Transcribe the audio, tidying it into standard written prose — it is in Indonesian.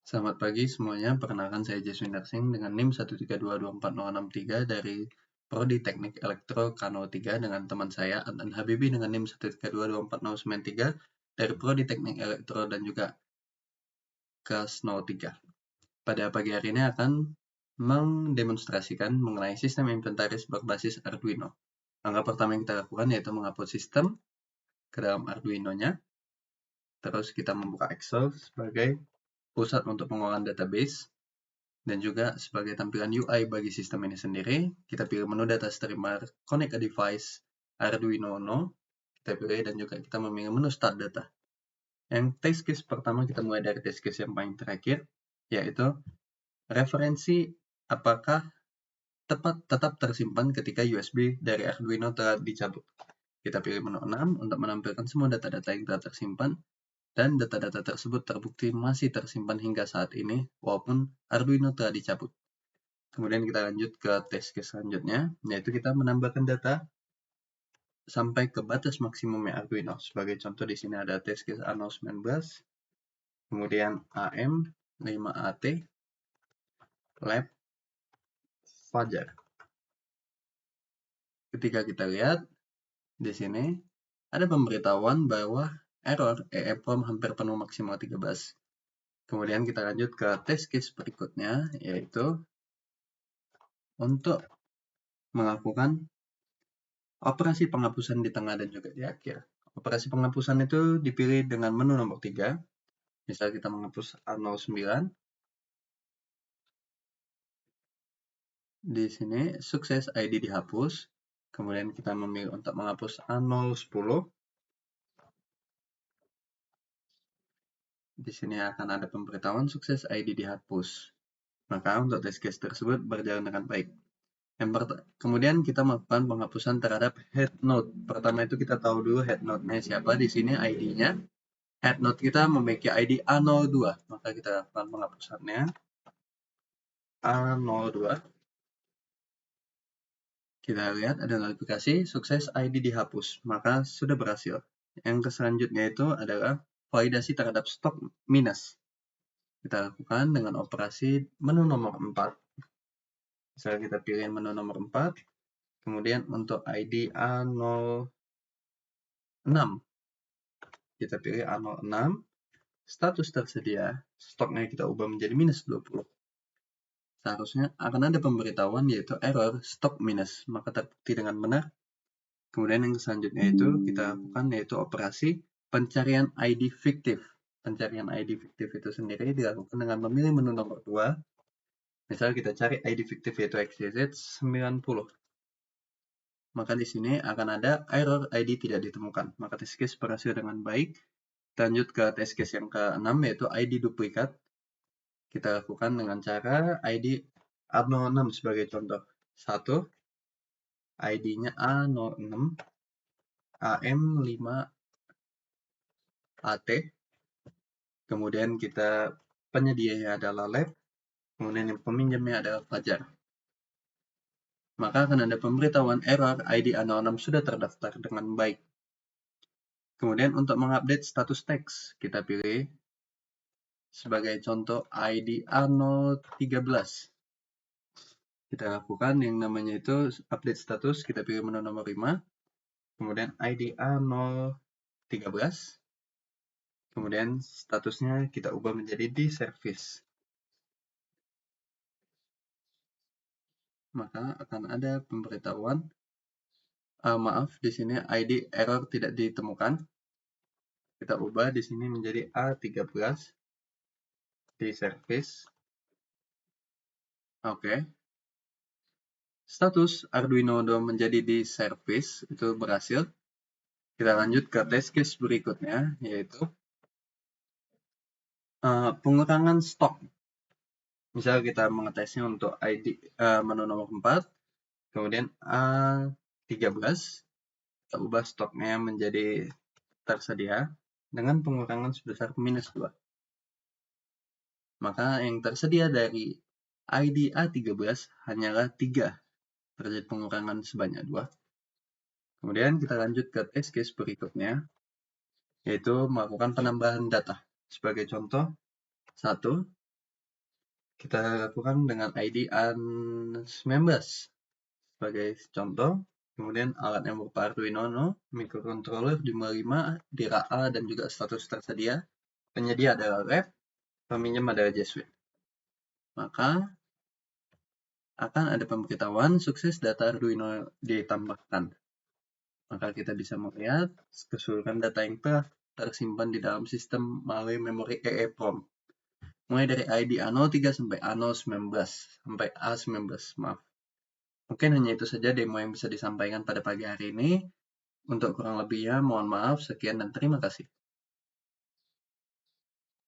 Selamat pagi semuanya, perkenalkan saya Jaswin Darsing dengan NIM 132246063 dari Prodi Teknik Elektro Kano 3 dengan teman saya Adnan Habibi dengan NIM 132249093 dari Prodi Teknik Elektro dan juga kelas 03. Pada pagi hari ini akan mendemonstrasikan mengenai sistem inventaris berbasis Arduino. Langkah pertama yang kita lakukan yaitu mengupload sistem ke dalam Arduino-nya. Terus kita membuka Excel sebagai pusat untuk pengolahan database. Dan juga sebagai tampilan UI bagi sistem ini sendiri, kita pilih menu data streamer, connect a device, Arduino Uno, kita pilih dan juga kita memilih menu start data. Yang test case pertama kita mulai dari test case yang paling terakhir, yaitu referensi apakah tetap tersimpan ketika USB dari Arduino telah dicabut. Kita pilih menu 6 untuk menampilkan semua data-data yang telah tersimpan, dan data-data tersebut terbukti masih tersimpan hingga saat ini, walaupun Arduino telah dicabut. Kemudian kita lanjut ke test case selanjutnya, yaitu kita menambahkan data sampai ke batas maksimumnya Arduino. Sebagai contoh di sini ada test case A019, kemudian AM5AT, lab, Fajar. Ketika kita lihat di sini ada pemberitahuan bahwa error EEPROM hampir penuh maksimal 13. Kemudian kita lanjut ke test case berikutnya, yaitu untuk melakukan operasi penghapusan di tengah dan juga di akhir. Operasi penghapusan itu dipilih dengan menu nomor 3. Misal kita menghapus A09. Di sini sukses ID dihapus. Kemudian kita memilih untuk menghapus A010. Di sini akan ada pemberitahuan sukses ID dihapus. Maka untuk test case tersebut berjalan dengan baik. Kemudian kita melakukan penghapusan terhadap head node. Pertama itu kita tahu dulu head node-nya siapa. Di sini ID-nya. Head node kita memiliki ID A02. Maka kita lakukan penghapusannya. A02. Kita lihat ada notifikasi sukses ID dihapus. Maka sudah berhasil. Yang selanjutnya itu adalah validasi terhadap stok minus. Kita lakukan dengan operasi menu nomor 4. Misalnya kita pilih menu nomor 4. Kemudian untuk ID A06. Kita pilih A06. Status tersedia. Stoknya kita ubah menjadi minus 20. Seharusnya akan ada pemberitahuan yaitu error stok minus. Maka terbukti dengan benar. Kemudian yang selanjutnya itu kita lakukan yaitu operasi pencarian ID fiktif. Pencarian ID fiktif itu sendiri dilakukan dengan memilih menu nomor 2. Misal kita cari ID fiktif yaitu XYZ90. Maka di sini akan ada error ID tidak ditemukan. Maka test case berhasil dengan baik. Kita lanjut ke test case yang ke-6 yaitu ID duplikat. Kita lakukan dengan cara ID A06 sebagai contoh. 1. ID-nya A06, AM5AT. Kemudian kita penyedianya adalah lab. Kemudian yang peminjamnya adalah Fajar. Maka akan ada pemberitahuan error ID A06 sudah terdaftar dengan baik. Kemudian untuk mengupdate status teks, kita pilih sebagai contoh ID A013. Kita lakukan yang namanya itu update status, kita pilih menu nomor 5. Kemudian ID A013. Kemudian statusnya kita ubah menjadi di service. Maka akan ada pemberitahuan maaf, di sini ID error tidak ditemukan. Kita ubah di sini menjadi A13 di service. Oke. Status Arduino Uno menjadi di service itu berhasil. Kita lanjut ke test case berikutnya yaitu pengurangan stok. Misal kita mengetesnya untuk ID menu nomor 4. Kemudian A13 kita ubah stoknya menjadi tersedia dengan pengurangan sebesar minus 2. Maka yang tersedia dari ID A13 hanyalah 3. Terjadi pengurangan sebanyak 2. Kemudian kita lanjut ke test case berikutnya, yaitu melakukan penambahan data. Sebagai contoh, 1. Kita lakukan dengan ID AN19 sebagai contoh. Kemudian alat yang berupa Arduino Uno, microcontroller di 55, DIRA A, dan juga status tersedia. Penyedia adalah Lab, peminjam adalah G Suite. Maka akan ada pemberitahuan sukses data Arduino ditambahkan. Maka kita bisa melihat keseluruhan data yang telah tersimpan di dalam sistem melalui memori EEPROM. Mulai dari ID A03 sampai A019, sampai A19, maaf. Mungkin hanya itu saja demo yang bisa disampaikan pada pagi hari ini. Untuk kurang lebihnya, mohon maaf. Sekian dan terima kasih.